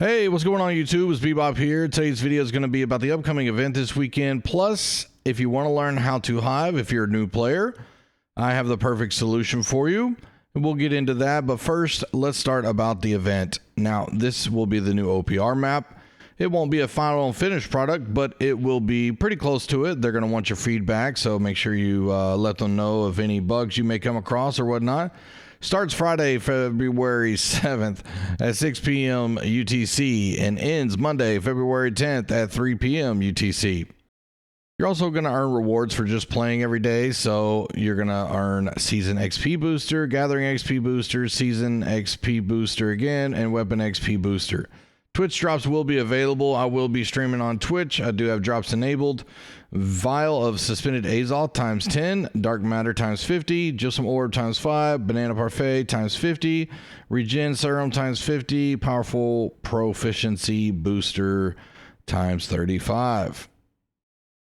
Hey, what's going on YouTube? It's Bebop here. Today's video is going to be about the upcoming event this weekend. Plus, if you want to learn how to Hive, if you're a new player, I have the perfect solution for you. And we'll get into that. But first, let's start about the event. Now, this will be the new OPR map. It won't be a final and finished product, but it will be pretty close to it. They're going to want your feedback, so make sure you let them know of any bugs you may come across or whatnot. Starts Friday, February 7th at 6 p.m. UTC and ends Monday, February 10th at 3 p.m. UTC. You're also going to earn rewards for just playing every day. So you're going to earn Season XP Booster, Gathering XP Booster, Season XP Booster again, and Weapon XP Booster. Twitch drops will be available. I will be streaming on Twitch. I do have drops enabled. Vial of Suspended Azol times 10, Dark Matter times 50, Gypsum Orb times 5, Banana Parfait times 50, Regen Serum times 50, Powerful Proficiency Booster times 35.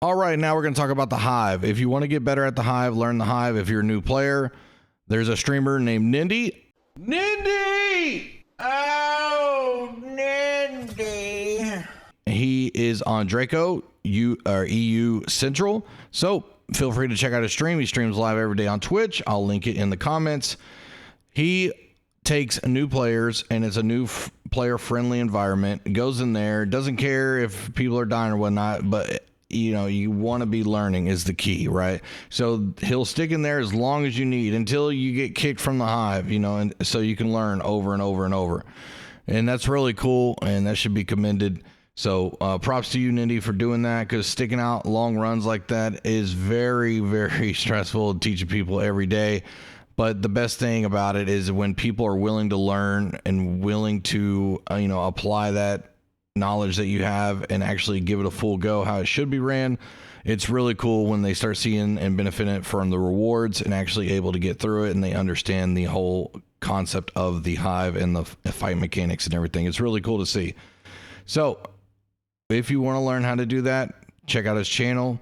All right, now we're going to talk about the Hive. If you want to get better at the Hive, learn the Hive. If you're a new player, there's a streamer named Nindy. Oh, Nindy! He is on Draco, EU Central. So feel free to check out his stream. He streams live every day on Twitch. I'll link it in the comments. He takes new players, and it's a new player-friendly environment. It goes in there, doesn't care if people are dying or whatnot, but you know, you want to be learning is the key, right? So he'll stick in there as long as you need until you get kicked from the Hive, you know, and so you can learn over and over and over. And that's really cool, and that should be commended. So props to you, Nindy, for doing that, because sticking out long runs like that is very, very stressful, teaching people every day. But the best thing about it is when people are willing to learn and willing to, you know, apply that knowledge that you have and actually give it a full go how it should be ran. It's really cool when they start seeing and benefiting from the rewards and actually able to get through it, and they understand the whole concept of the Hive and the fight mechanics and everything. It's really cool to see. So if you want to learn how to do that, check out his channel.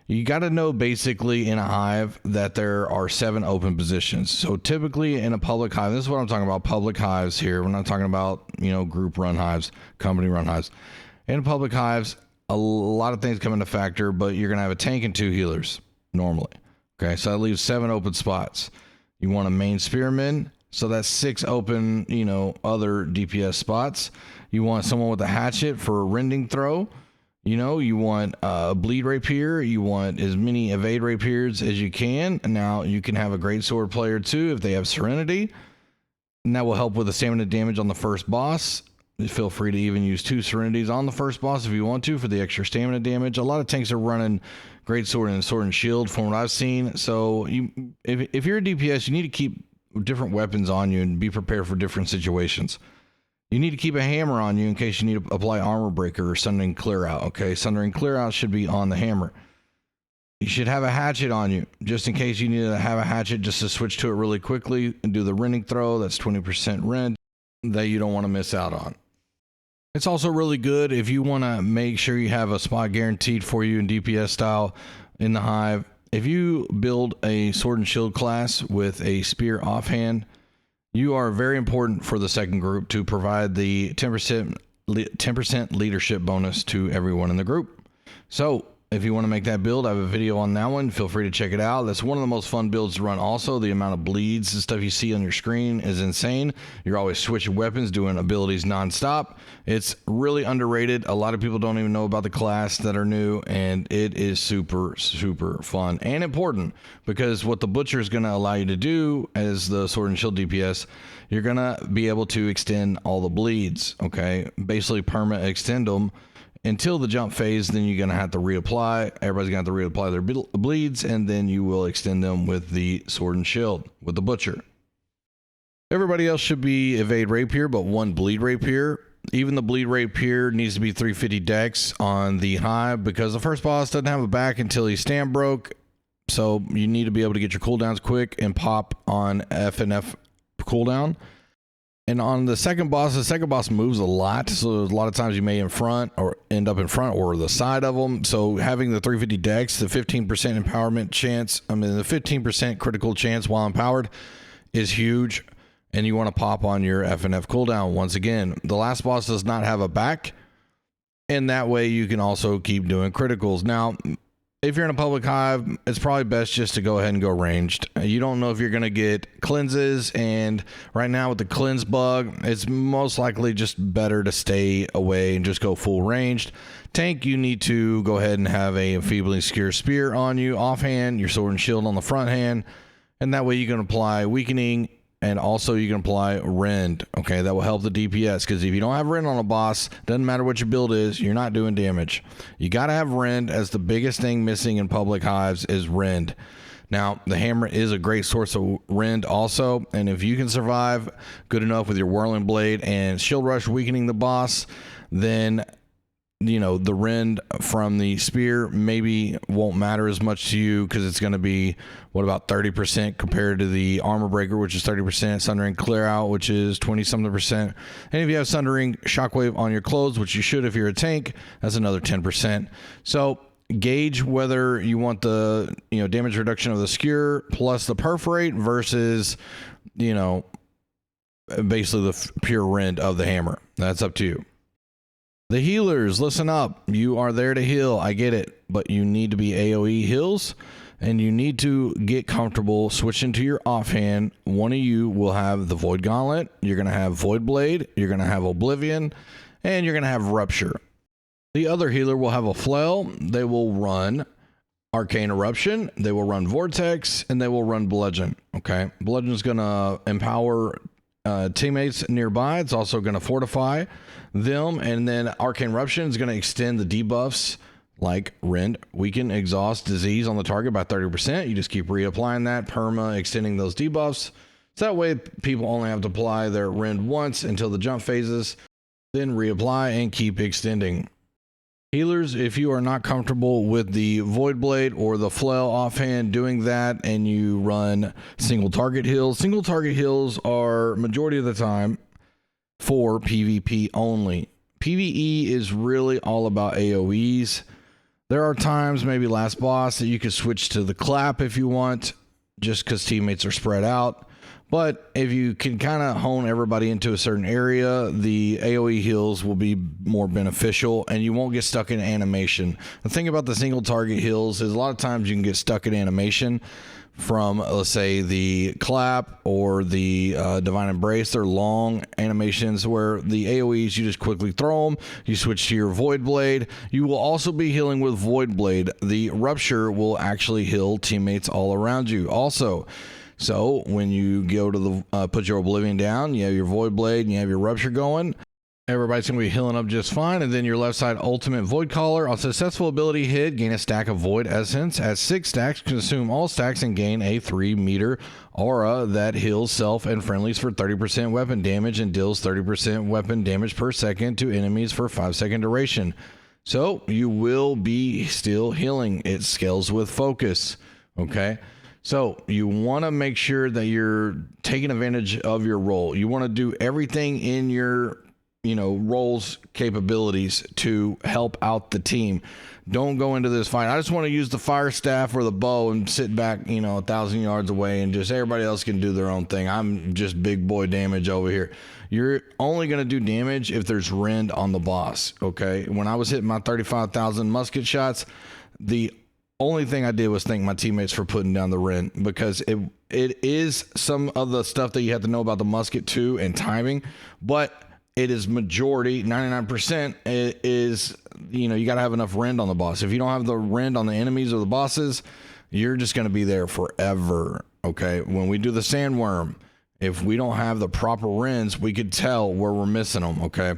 You got to know basically in a Hive that there are 7 open positions. So typically in a public Hive, this is what I'm talking about, public Hives here. We're not talking about, you know, group run Hives, company run Hives. In public Hives, a lot of things come into factor, but you're going to have a tank and 2 healers normally. Okay, so that leaves 7 open spots. You want a main spearman, so that's 6 open, you know, other DPS spots. You want someone with a hatchet for a rending throw. You know, you want a bleed rapier. You want as many evade rapiers as you can. Now, you can have a great sword player too if they have Serenity. And that will help with the stamina damage on the first boss. Feel free to even use 2 Serenities on the first boss if you want to for the extra stamina damage. A lot of tanks are running great sword and sword and shield from what I've seen. So if you're a DPS, you need to keep different weapons on you and be prepared for different situations. You need to keep a hammer on you in case you need to apply armor breaker or sundering clear out. Okay, sundering clear out should be on the hammer. You should have a hatchet on you just in case you need to have a hatchet just to switch to it really quickly and do the rending throw. That's 20% rend that you don't want to miss out on. It's also really good if you want to make sure you have a spot guaranteed for you in DPS style in the Hive. If you build a sword and shield class with a spear offhand, you are very important for the second group to provide the 10% leadership bonus to everyone in the group. So if you want to make that build, I have a video on that one. Feel free to check it out. That's one of the most fun builds to run also. The amount of bleeds and stuff you see on your screen is insane. You're always switching weapons, doing abilities nonstop. It's really underrated. A lot of people don't even know about the class that are new, and it is super, super fun and important because what the Butcher is going to allow you to do as the Sword and Shield DPS, you're going to be able to extend all the bleeds, okay? Basically perma extend them until the jump phase, then you're going to have to reapply. Everybody's going to have to reapply their bleeds, and then you will extend them with the Sword and Shield, with the Butcher. Everybody else should be evade rapier, but 1 bleed rapier. Even the bleed rapier needs to be 350 dex on the Hive because the first boss doesn't have a back until he's stand broke. So you need to be able to get your cooldowns quick and pop on F and F cooldown. And on the second boss moves a lot, so a lot of times you may in front or end up in front or the side of them. So having the 350 dex, the 15% empowerment chance, the 15% critical chance while empowered is huge. and you want to pop on your FNF cooldown. Once again, the last boss does not have a back, and that way you can also keep doing criticals. Now, if you're in a public hive, it's probably best just to go ahead and go ranged. You don't know if you're going to get cleanses, and right now with the cleanse bug, it's most likely just better to stay away and just go full ranged. Tank, you need to go ahead and have a enfeebling secure spear on you offhand, your sword and shield on the front hand, and that way you can apply weakening, and also you can apply rend. Okay, that will help the DPS, because if you don't have rend on a boss, doesn't matter what your build is, you're not doing damage. You got to have rend, as the biggest thing missing in public hives is rend. Now, the hammer is a great source of rend also, and if you can survive good enough with your whirling blade and shield rush weakening the boss, then you know the rend from the spear maybe won't matter as much to you, because it's going to be what, about 30% compared to the armor breaker, which is 30%, sundering clear out, which is 20 something percent, and if you have sundering shockwave on your clothes, which you should if you're a tank, that's another 10%. So gauge whether you want the damage reduction of the skewer plus the perforate versus basically the pure rend of the hammer. That's up to you. The healers, listen up. You are there to heal. I get it. But you need to be AoE heals, and you need to get comfortable switching to your offhand. One of you will have the Void Gauntlet. You're going to have Void Blade. You're going to have Oblivion. And you're going to have Rupture. The other healer will have a Flail. They will run Arcane Eruption. They will run Vortex. And they will run Bludgeon. Okay? Bludgeon is going to empower teammates nearby. It's also going to fortify them, and then Arcane Eruption is going to extend the debuffs like rend, weaken, exhaust, disease on the target by 30%. You just keep reapplying that, perma extending those debuffs, so that way people only have to apply their rend once until the jump phases, then reapply and keep extending. Healers, if you are not comfortable with the Void Blade or the Flail offhand doing that, and you run single target heals are majority of the time for PvP only. PvE is really all about AoEs. There are times, maybe last boss, that you could switch to the clap if you want, just because teammates are spread out. But if you can kind of hone everybody into a certain area, the AoE heals will be more beneficial, and you won't get stuck in animation. The thing about the single target heals is a lot of times you can get stuck in animation from, let's say, the clap or the Divine Embrace. They're long animations where the AoEs, you just quickly throw them. You switch to your Void Blade. You will also be healing with Void Blade. The Rupture will actually heal teammates all around you also. So when you go to the put your Oblivion down, you have your Void Blade and you have your Rupture going, everybody's going to be healing up just fine. And then your left side ultimate Void Caller. On successful ability hit, gain a stack of Void Essence. At 6 stacks, consume all stacks and gain a 3-meter aura that heals self and friendlies for 30% weapon damage and deals 30% weapon damage per second to enemies for 5-second duration. So you will be still healing. It scales with focus. Okay. So you want to make sure that you're taking advantage of your role. You want to do everything in your, role's capabilities to help out the team. Don't go into this fight, I just want to use the fire staff or the bow and sit back, 1,000 yards away and just everybody else can do their own thing. I'm just big boy damage over here. You're only going to do damage if there's rend on the boss. Okay. When I was hitting my 35,000 musket shots, the only thing I did was thank my teammates for putting down the rend, because it is some of the stuff that you have to know about the musket too, and timing, but it is majority 99% is you got to have enough rend on the boss. If you don't have the rend on the enemies or the bosses, you're just going to be there forever. Okay, when we do the sandworm, if we don't have the proper rends, we could tell where we're missing them. Okay,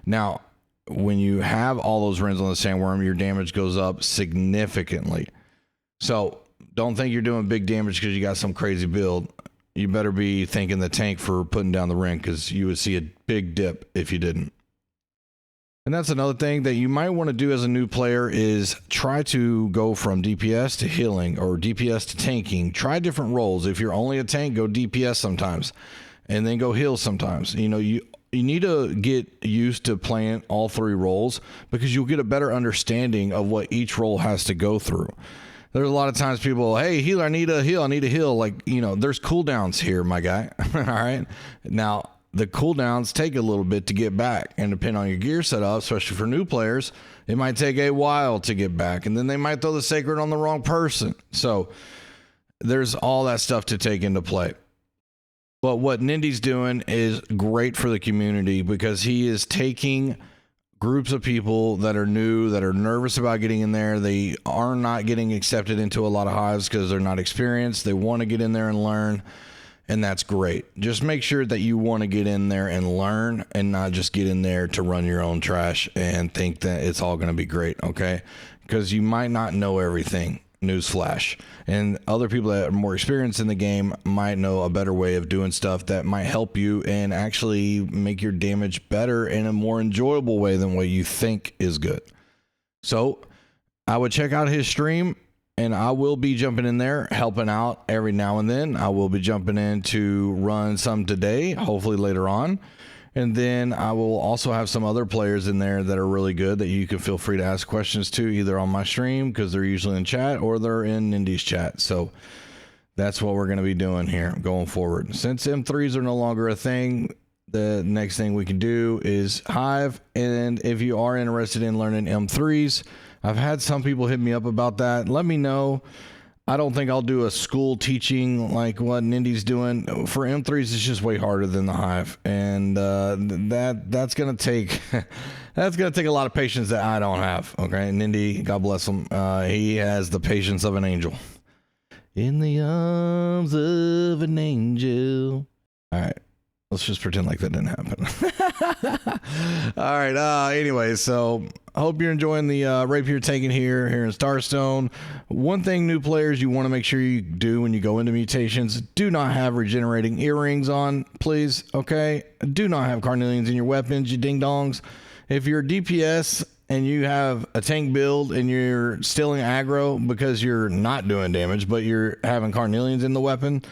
now when you have all those rends on the sandworm, your damage goes up significantly. So don't think you're doing big damage because you got some crazy build. You better be thanking the tank for putting down the rend, because you would see a big dip if you didn't. And that's another thing that you might want to do as a new player, is try to go from DPS to healing or DPS to tanking. Try different roles. If you're only a tank, go DPS sometimes and then go heal sometimes. You need to get used to playing all three roles, because you'll get a better understanding of what each role has to go through. There's a lot of times people, hey, healer, I need a heal. Like, you know, there's cooldowns here, my guy. All right. Now, the cooldowns take a little bit to get back, and depending on your gear setup, especially for new players, it might take a while to get back, and then they might throw the sacred on the wrong person. So there's all that stuff to take into play. But what Nindy's doing is great for the community, because he is taking groups of people that are new, that are nervous about getting in there. They are not getting accepted into a lot of hives because they're not experienced. They want to get in there and learn, and that's great. Just make sure that you want to get in there and learn, and not just get in there to run your own trash and think that it's all going to be great, okay? Because you might not know everything. Newsflash. And other people that are more experienced in the game might know a better way of doing stuff that might help you and actually make your damage better in a more enjoyable way than what you think is good. So I would check out his stream, and I will be jumping in there helping out every now and then. I will be jumping in to run some today, hopefully later on. And then I will also have some other players in there that are really good that you can feel free to ask questions to, either on my stream, because they're usually in chat, or they're in Nindy's chat. So that's what we're going to be doing here going forward. Since M3s are no longer a thing, the next thing we can do is Hive. And if you are interested in learning M3s, I've had some people hit me up about that. Let me know. I don't think I'll do a school teaching like what Nindy's doing. For M3s, it's just way harder than the Hive, and that's gonna take that's gonna take a lot of patience that I don't have. Okay, Nindy, God bless him, he has the patience of an angel. In the arms of an angel. All right. Let's just pretend like that didn't happen. All right. Anyway, so I hope you're enjoying the rapier taking here in Starstone. One thing new players you want to make sure you do when you go into mutations, do not have regenerating earrings on, please. Okay. Do not have carnelians in your weapons, you ding dongs. If you're DPS and you have a tank build and you're stealing aggro because you're not doing damage, but you're having carnelians in the weapon,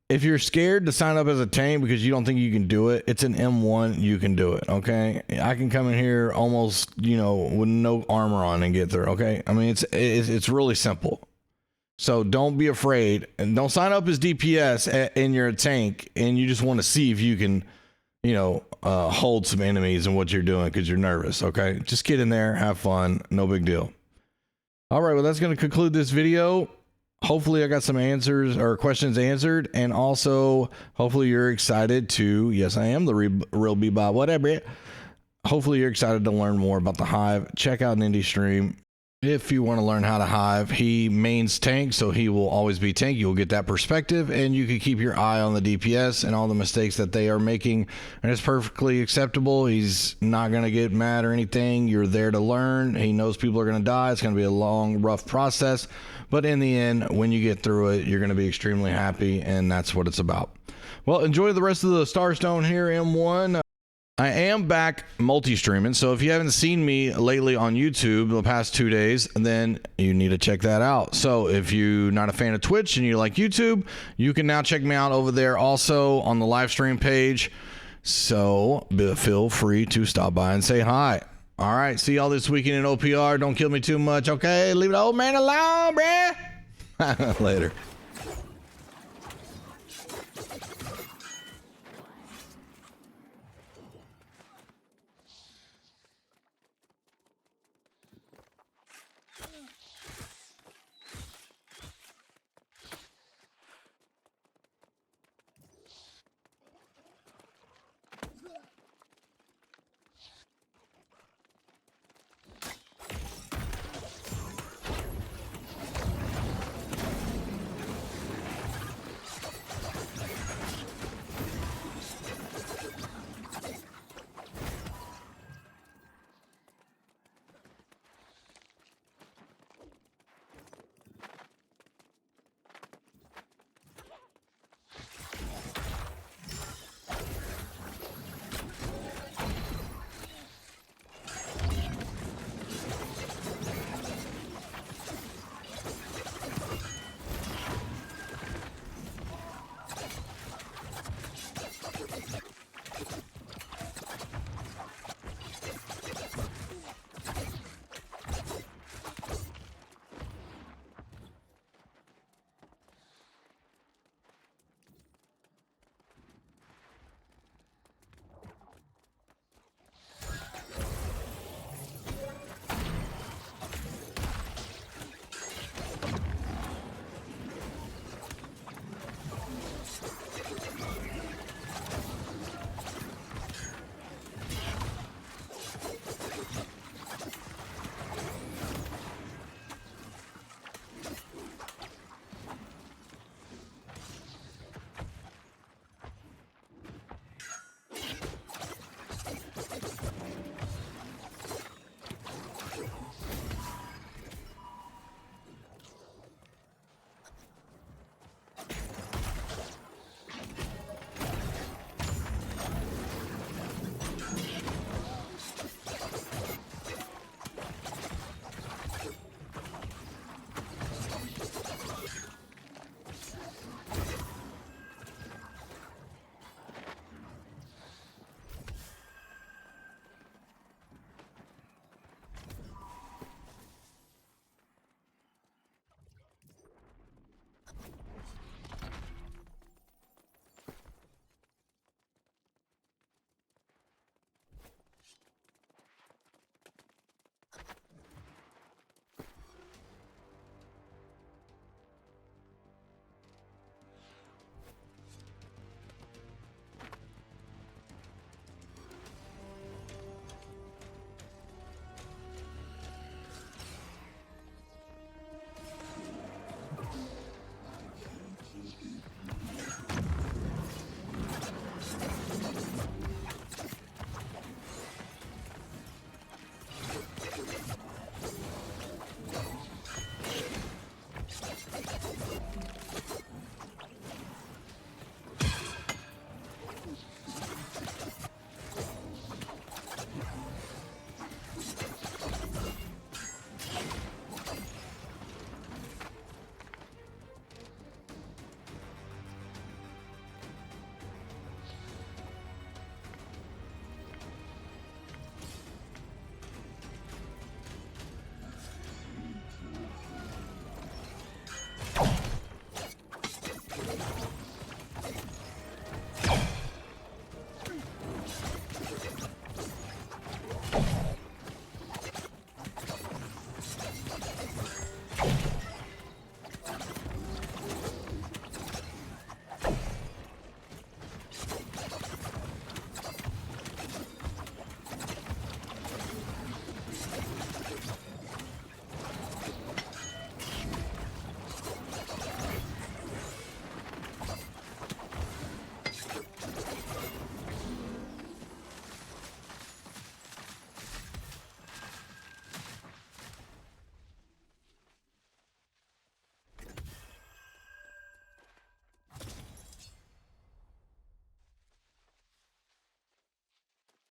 if you're scared to sign up as a tank because you don't think you can do it, it's an M1, you can do it, okay? I can come in here almost, you know, with no armor on and get there, okay? I mean, it's really simple. So don't be afraid, and don't sign up as DPS and you're a tank and you just want to see if you can, you know, hold some enemies and what you're doing because you're nervous, okay? Just get in there, have fun, no big deal. All right, well, that's going to conclude this video. Hopefully I got some answers or questions answered, and also hopefully you're excited to, yes, I am the real Bebop, whatever. Hopefully you're excited to learn more about the Hive. Check out Nindy stream. If you want to learn how to Hive, he mains tank, so he will always be tank. You'll get that perspective, and you can keep your eye on the DPS and all the mistakes that they are making, and it's perfectly acceptable. He's not going to get mad or anything. You're there to learn. He knows people are going to die. It's going to be a long, rough process, but in the end, when you get through it, you're going to be extremely happy, and that's what it's about. Well, enjoy the rest of the Starstone here, M1. I am back multi-streaming, so if you haven't seen me lately on YouTube the past 2 days, then you need to check that out. So if you're not a fan of Twitch and you like YouTube, you can now check me out over there also on the live stream page. So feel free to stop by and say hi. All right, see y'all this weekend in OPR. Don't kill me too much, okay? Leave the old man alone, bruh. Later.